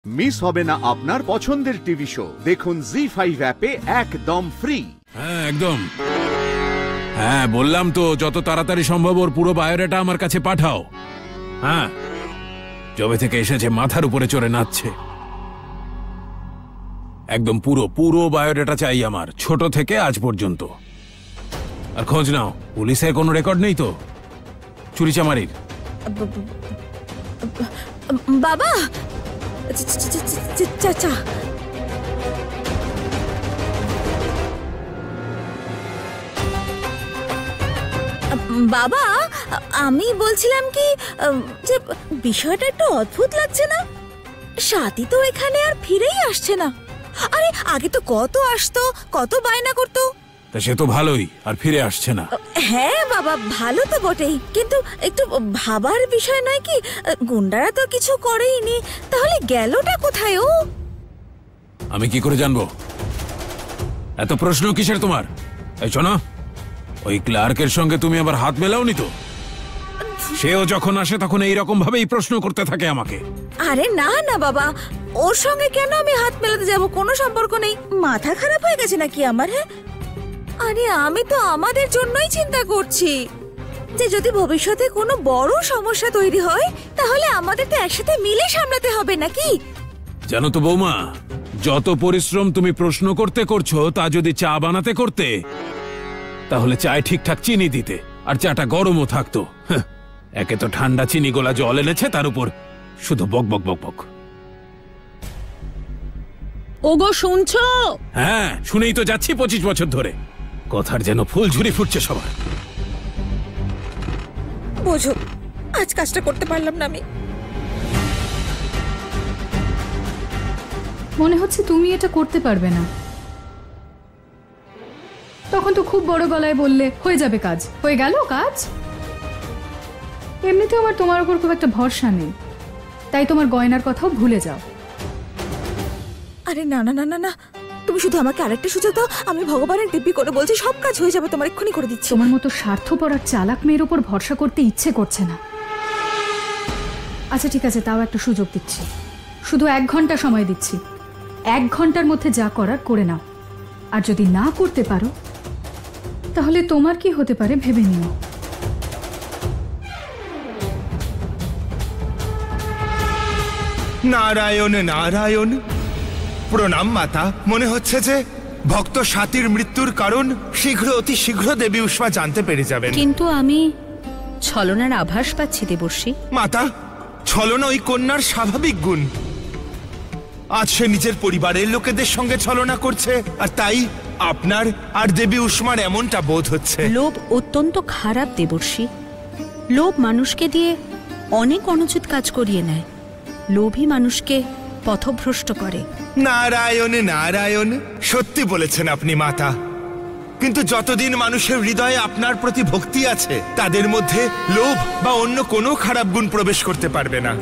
Miss হবে না আপনার পছন্দের টিভি শো। দেখুন জি5 অ্যাপে একদম ফ্রি। হ্যাঁ একদম। হ্যাঁ বললাম তো, যত তাড়াতাড়ি সম্ভব ওর পুরো বায়োডাটা আমার কাছে পাঠাও। হ্যাঁ, যবে থেকে এসেছে মাথার উপরে চড়ে নাচছে। একদম পুরো পুরো বায়োডাটা চাই আমার, ছোট থেকে আজ পর্যন্ত। আর খোঁজ নাও, পুলিশের কোনো রেকর্ড নেই তো চুরি চামারির? বাবা চাচা, বাবা আমি বলছিলাম কি যে বিষয়টা একটু অদ্ভুত লাগছে না? সাথী তো এখানে আর ফিরেই আসছে না। আরে আগে তো কত আসতো, কত বায়না করতো। তা সে তো ভালোই, আর ফিরে আসছে না। হ্যাঁ বাবা, ভালো তো বটেই, কিন্তু একটু ভাবার বিষয় নয় কি? গুন্ডারা তো কিছু করেইনি, তাহলে গেলটা কোথায় ও? আমি কি করে জানবো? এত প্রশ্ন কিসের তোমার? এই শোনো, ওই ক্লার্কের সঙ্গে তুমি আবার হাত মেলাওনি তো? সেও যখন আসে তখন এইরকম ভাবেই প্রশ্ন করতে থাকে আমাকে। আরে না না বাবা, ওর সঙ্গে কেন আমি হাত মেলাতে যাব? কোনো সম্পর্ক নেই। মাথা খারাপ হয়ে গেছে নাকি আমার? হ্যাঁ, আরে আমি তো আমাদের জন্যই চিন্তা করছি যে যদি ভবিষ্যতে কোনো বড় সমস্যা তৈরি হয় তাহলে আমাদের তো একসাথে মিলে সামলাতে হবে নাকি? জানো তো বৌমা, যত পরিশ্রম তুমি প্রশ্ন করতে করছো তা যদি চা বানাতে করতে, তাহলে চায় ঠিকঠাক চিনি দিতে, আর চাটা গরমও থাকতো। একে তো ঠান্ডা চিনি গোলা জল এনেছে, তার উপর শুধু বক বক বক বক। ওগো শুনছো? হ্যাঁ শুনেই তো যাচ্ছি 25 বছর ধরে। কথার যেন ফুলঝুরি ফুটছে সবার। বোঝো, আজ কাজটা করতে পারলাম না আমি। মনে হচ্ছে তুমি এটা করতে পারবে না। তখন তো খুব বড় গলায় বললে হয়ে যাবে কাজ, হয়ে গেল কাজ। এমনিতেও আমার তোমার উপর খুব একটা ভরসা নেই, তাই তোমার গয়নার কথাও ভুলে যাও। আরে না না না না না, তুমি শুধু আমাকে আরেকটা সুযোগ দাও। আমি ভগবানের দিব্যি করে বলছি সব কাজ হয়ে যাবে, তোমার এক্ষুনি করে দিচ্ছি। তোমার মতো স্বার্থপর আর চালাক মেয়ের উপর ভরসা করতে ইচ্ছে করছে না। আচ্ছা ঠিক আছে, তাও একটা সুযোগ দিচ্ছি, শুধু 1 ঘন্টা সময় দিচ্ছি। 1 ঘন্টার মধ্যে যা করার করে নাও, আর যদি না করতে পারো তাহলে তোমার কি হতে পারে ভেবে নিও। নারায়ণ নারায়ণ। প্রণাম মাতা। মনে হচ্ছে যে ভক্ত সাথীর মৃত্যুর কারণ শীঘ্র অতি শীঘ্র দেবী উষ্মা জানতে পেরে যাবেন। কিন্তু আমি ছলনার আভাস পাচ্ছি দেবর্ষি। মাতা, ছলনা ওই কন্যার স্বাভাবিক গুণ। আজ সে নিজের পরিবারের লোকেদের সঙ্গে ছলনা করছে, আর তাই আপনার আর দেবী উষ্মার এমনটা বোধ হচ্ছে। লোভ অত্যন্ত খারাপ দেবর্ষি। লোভ মানুষকে দিয়ে অনেক অনুচিত কাজ করিয়ে নেয়। লোভী মানুষকে পথভ্রষ্ট করে। নারায়ণ নারায়ণ, সত্যি বলেছেন আপনি মাতা। কিন্তু যতদিন মানুষের হৃদয়ে আপনার প্রতি ভক্তি আছে, তাদের মধ্যে লোভ বা অন্য কোনো খারাপ গুণ প্রবেশ করতে পারবে না।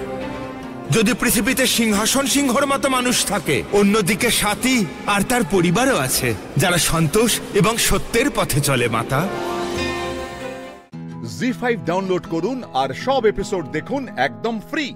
যদি পৃথিবীতে সিংহাসন সিংহর মতো মানুষ থাকে, অন্যদিকে সাথী আর তার পরিবারও আছে যারা সন্তোষ এবং সত্যের পথে চলে মাতা। জি5 ডাউনলোড করুন আর সব এপিসোড দেখুন একদম ফ্রি।